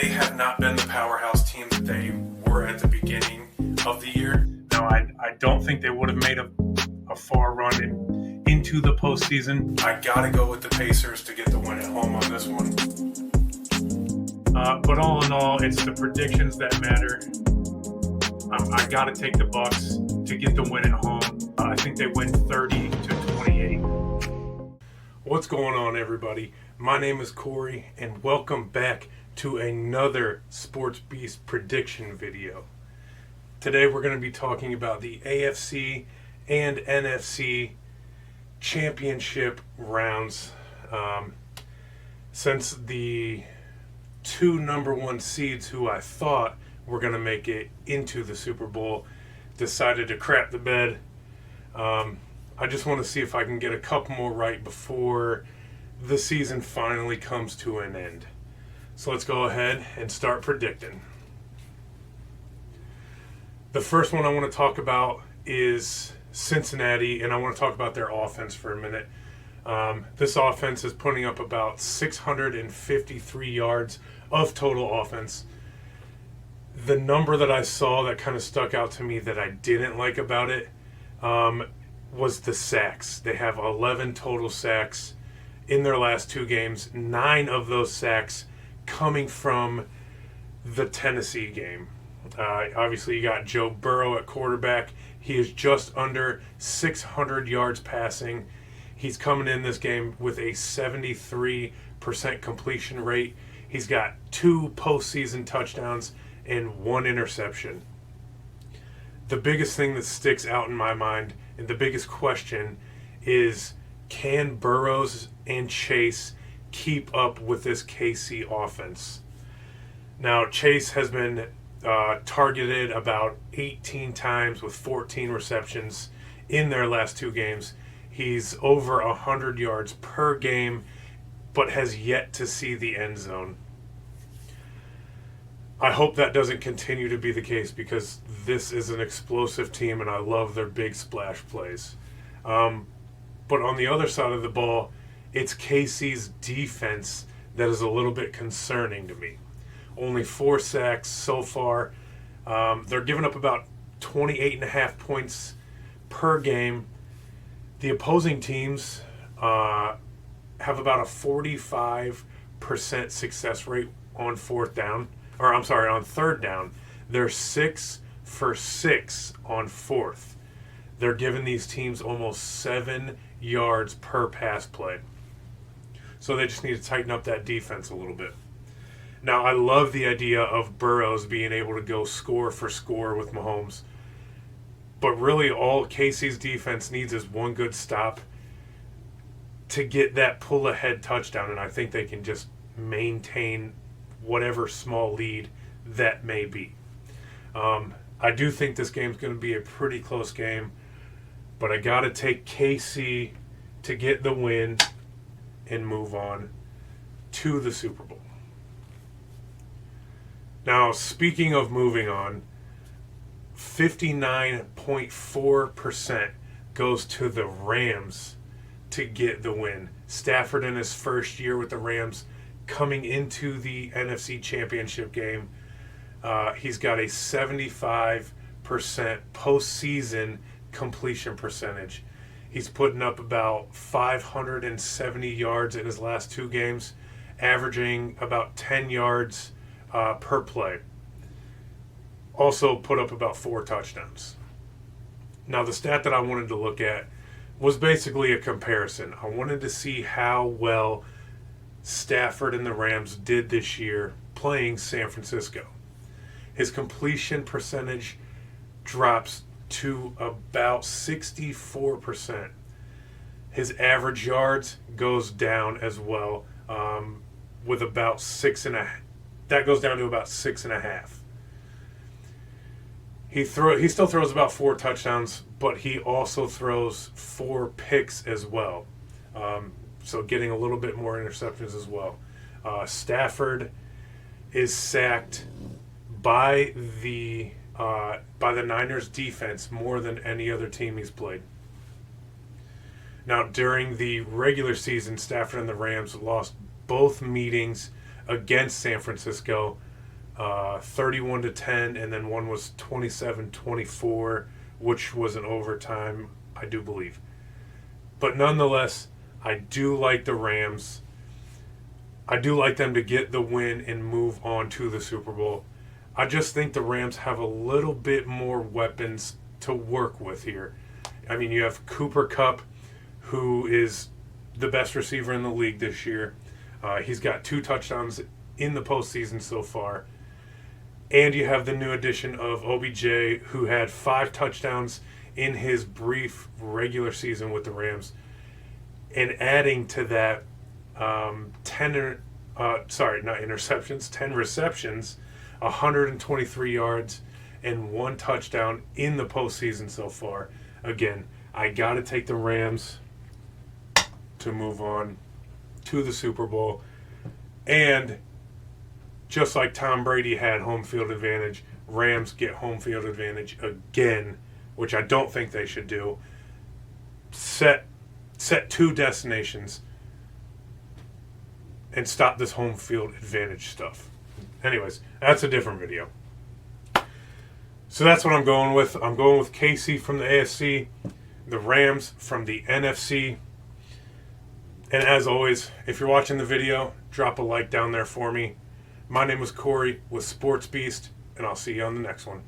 they have not been the powerhouse team that they were at the beginning of the year. Now, I don't think they would have made a far run into the postseason. I got to go with the Pacers to get the win at home on this one. But all in all, it's the predictions that matter. I got to take the Bucks to get the win at home. I think they win 30-28. What's going on, everybody? My name is Corey, and welcome back to another Sports Beast prediction video. Today we're going to be talking about the AFC and NFC championship rounds. Since the two number one seeds who I thought were going to make it into the Super Bowl decided to crap the bed, I just want to see if I can get a couple more right before the season finally comes to an end. So let's go ahead and start predicting. The first one I want to talk about is Cincinnati, and I want to talk about their offense for a minute. This offense is putting up about 653 yards of total offense. The number that I saw that kind of stuck out to me that I didn't like about it was the sacks. They have 11 total sacks in their last two games, 9 of those sacks coming from the Tennessee game. Obviously, you got Joe Burrow at quarterback. He is just under 600 yards passing. He's coming in this game with a 73% completion rate. He's got 2 postseason touchdowns and 1 interception. The biggest thing that sticks out in my mind, and the biggest question, is can Burrows and Chase keep up with this KC offense? Now, Chase has been targeted about 18 times with 14 receptions in their last 2 games. He's over 100 yards per game, but has yet to see the end zone. I hope that doesn't continue to be the case because this is an explosive team and I love their big splash plays. But on the other side of the ball, it's KC's defense that is a little bit concerning to me. Only 4 sacks so far. They're giving up about 28.5 points per game. The opposing teams have about a 45% success rate on on third down. They're 6 for 6 on fourth. They're giving these teams almost 7 yards per pass play. So they just need to tighten up that defense a little bit. Now, I love the idea of Burrows being able to go score for score with Mahomes. But really all KC's defense needs is one good stop to get that pull-ahead touchdown, and I think they can just maintain whatever small lead that may be. I do think this game's going to be a pretty close game, but I got to take KC to get the win and move on to the Super Bowl. Now, speaking of moving on, 59.4% goes to the Rams to get the win. Stafford in his first year with the Rams coming into the NFC Championship game, he's got a 75% postseason completion percentage. He's putting up about 570 yards in his last 2 games, averaging about 10 yards per play. Also put up about 4 touchdowns. Now, the stat that I wanted to look at was basically a comparison. I wanted to see how well Stafford and the Rams did this year playing San Francisco. His completion percentage drops to about 64%. His average yards goes down as well, with about 6.5. That goes down to about 6.5. He still throws about 4 touchdowns, but he also throws 4 picks as well. So getting a little bit more interceptions as well. Stafford is sacked by the Niners defense more than any other team he's played. Now, during the regular season, Stafford and the Rams lost both meetings against San Francisco 31-10, and then one was 27-24, which was an overtime, I do believe. But nonetheless, I do like the Rams. I do like them to get the win and move on to the Super Bowl. I just think the Rams have a little bit more weapons to work with here. I mean, you have Cooper Kupp, who is the best receiver in the league this year. He's got 2 touchdowns in the postseason so far. And you have the new addition of OBJ, who had 5 touchdowns in his brief regular season with the Rams. And adding to that, 10 receptions, 123 yards, and 1 touchdown in the postseason so far. Again, I got to take the Rams to move on to the Super Bowl. And just like Tom Brady had home field advantage, Rams get home field advantage again, which I don't think they should do. Set 2 destinations and stop this home field advantage stuff. Anyways, that's a different video. So that's what I'm going with. I'm going with KC from the AFC, the Rams from the NFC. And as always, if you're watching the video, drop a like down there for me. My name is Corey with Sports Beast, and I'll see you on the next one.